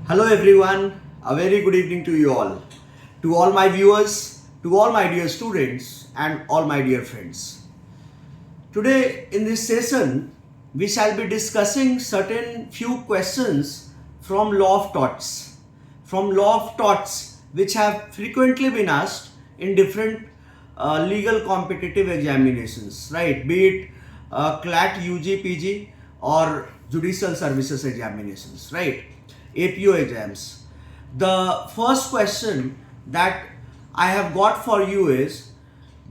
Hello everyone, a very good evening to you all. To all my viewers, to all my dear students and all my dear friends. Today in this session, we shall be discussing certain few questions from law of torts. From law of torts which have frequently been asked in different legal competitive examinations, right? Be it CLAT, UG, PG or judicial services examinations, right? APO exams. The first question that I have got for you is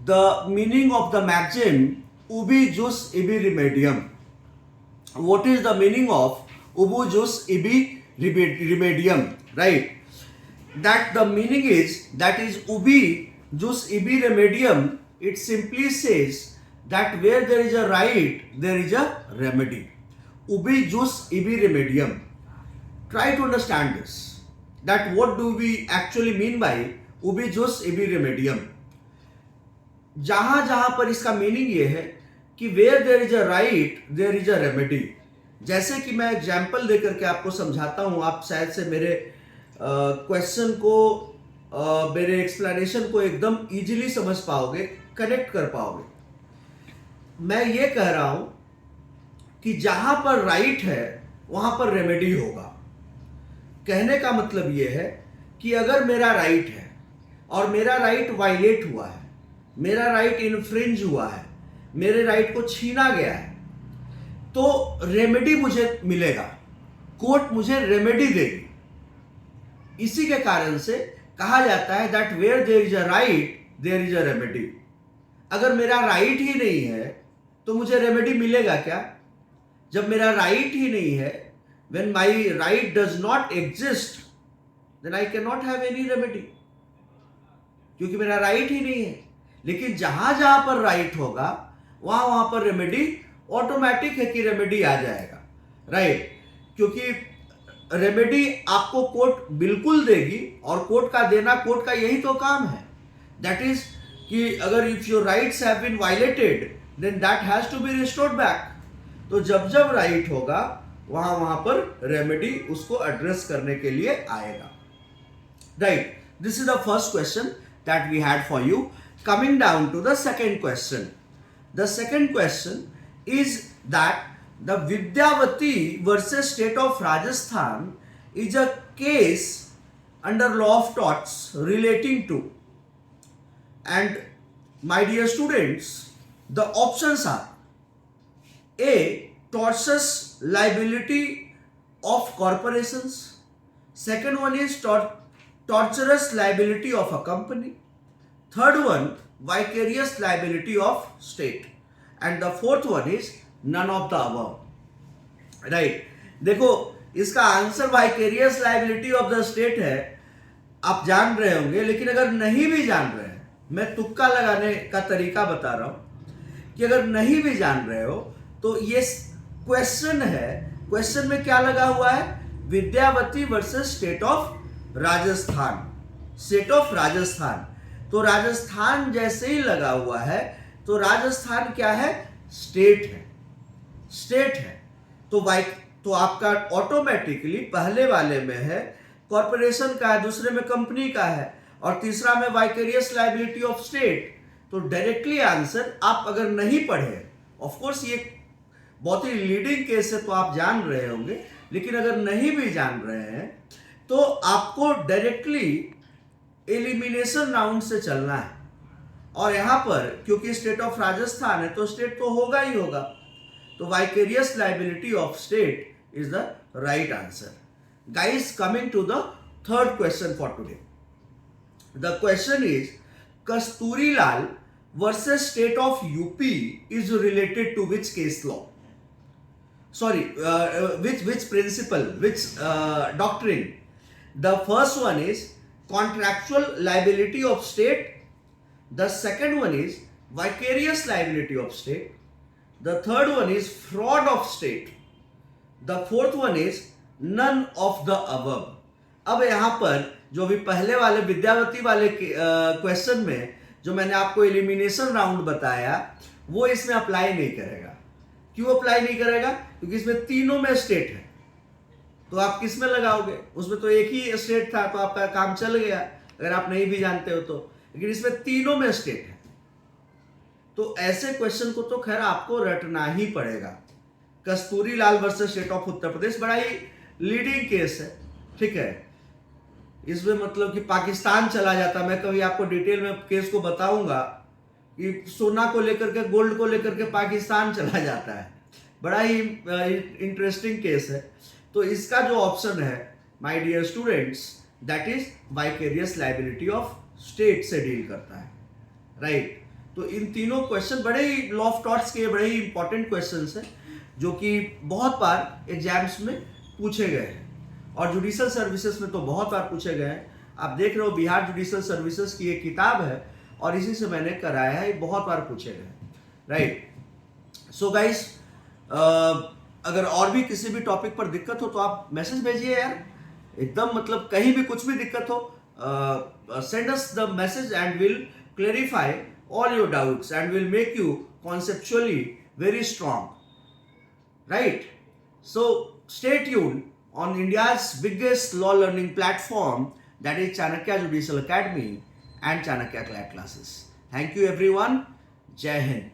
the meaning of the maxim ubi jus ibi remedium. What is the meaning of ubi jus ibi remedium, right? That the meaning is, that is ubi jus ibi remedium, it simply says that where there is a right, there is a remedy. Ubi jus ibi remedium. Try to understand this, that what do we actually mean by ubi jus ibi remedium. जहां जहां पर इसका meaning ये है कि where there is a right there is a remedy. जैसे कि मैं एग्जाम्पल देकर के आपको समझाता हूं, आप शायद से मेरे क्वेश्चन को मेरे एक्सप्लेनेशन को एकदम इजीली समझ पाओगे, कनेक्ट कर पाओगे. मैं ये कह रहा हूं कि जहां पर राइट है वहां पर रेमेडी होगा. कहने का मतलब यह है कि अगर मेरा राइट है और मेरा राइट वायलेट हुआ है, मेरा राइट इन्फ्रिंज हुआ है, मेरे राइट को छीना गया है, तो रेमेडी मुझे मिलेगा, कोर्ट मुझे रेमेडी देगी. इसी के कारण से कहा जाता है that where there is a right there is a remedy. अगर मेरा राइट ही नहीं है तो मुझे रेमेडी मिलेगा क्या? जब मेरा राइट ही नहीं है, when my right does not exist, then I cannot have any remedy, क्योंकि मेरा राइट ही नहीं है. लेकिन जहां जहां पर राइट होगा वहां वहां पर रेमेडी ऑटोमेटिक है कि रेमेडी आ जाएगा, राइट? क्योंकि रेमेडी आपको कोर्ट बिल्कुल देगी और कोर्ट का देना, कोर्ट का यही तो काम है. दैट इज कि अगर if your rights have been violated then that has to be restored back. तो जब जब राइट होगा वहां पर रेमेडी उसको एड्रेस करने के लिए आएगा, right? This is the first question that we had for you. Coming down to the second question. The second question is that the Vidyavati versus state of Rajasthan is a case under law of torts relating to, and my dear students, the options are A tortious liability of corporations, second one is tortious liability of a company, third one vicarious liability of state, and the fourth one is none of the above, right? देखो, इसका answer vicarious liability of the state है, आप जान रहे होंगे. लेकिन अगर नहीं भी जान रहे हैं, मैं तुक्का लगाने का तरीका बता रहा हूं कि अगर नहीं भी जान रहे हो तो ये क्वेश्चन है. क्वेश्चन में क्या लगा हुआ है? Vidyavati versus state of Rajasthan. State of Rajasthan, तो राजस्थान जैसे ही लगा हुआ है तो राजस्थान क्या है? स्टेट है, स्टेट है. तो आपका ऑटोमेटिकली पहले वाले में है कॉर्पोरेशन का है, दूसरे में कंपनी का है और तीसरा में वाइकेरियस लायबिलिटी ऑफ स्टेट. तो डायरेक्टली आंसर, आप अगर नहीं पढ़े, ऑफ कोर्स ये बहुत ही लीडिंग केस है तो आप जान रहे होंगे, लेकिन अगर नहीं भी जान रहे हैं तो आपको डायरेक्टली एलिमिनेशन राउंड से चलना है. और यहां पर क्योंकि स्टेट ऑफ राजस्थान है तो स्टेट तो होगा ही होगा, तो vicarious liability of state is the right answer. Guys, coming to the third question for today. The question is Kasturilal versus state of UP is related to which case law? Sorry, which principle, which doctrine? The first one is contractual liability of state. The second one is vicarious liability of state. The third one is fraud of state. The fourth one is none of the above. अब यहाँ पर जो भी पहले वाले विद्यावती वाले question में जो मैंने आपको एलिमिनेशन राउंड बताया वो इसमें अप्लाई नहीं करेगा. क्यों अप्लाई नहीं करेगा? क्योंकि इसमें तीनों में स्टेट है. तो आप किस में लगाओगे? उसमें तो एक ही स्टेट था, तो आपका काम चल गया अगर आप नहीं भी जानते हो तो। लेकिन इसमें तीनों में स्टेट है, तो ऐसे क्वेश्चन को तो खैर आपको रटना ही पड़ेगा। कस्तूरी लाल versus state of Uttar Pradesh बड़ा ही लीडिंग केस है, ठीक है। इसमें मतलब कि पाकिस्तान चला जाता, मैं कभी आपको डिटेल में केस को बताऊंगा कि सोना को लेकर के, गोल्ड को लेकर के पाकिस्तान चला जाता है। बड़ा ही इंटरेस्टिंग केस है। तो इसका जो ऑप्शन है my dear students, that is vicarious liability of state से डील करता है, राइट। तो इन तीनों क्वेश्चन बड़े ही लॉ ऑफ टॉर्ट्स के बड़े ही इंपॉर्टेंट क्वेश्चंस हैं, जो कि बहुत बार एग्जाम्स में पूछे गए हैं, और जुडिशल सर्विसेज में तो बहुत बार पूछे गए हैं। आप देख रहे हो बिहार जुडिशल सर्विसेज की एक किताब है, और इसी से मैंने कराया है, ये बहुत बार पूछे गए, राइट। सो गाइस, अगर और भी किसी भी टॉपिक पर दिक्कत हो तो आप मैसेज भेजिए यार, एकदम मतलब कहीं भी कुछ भी दिक्कत हो, send us the message and we'll clarify all your doubts and will make you conceptually very strong, right? So stay tuned on India's biggest law learning platform, that is Chanakya Judicial Academy and Chanakya Classes. Thank you everyone. Jai Hind.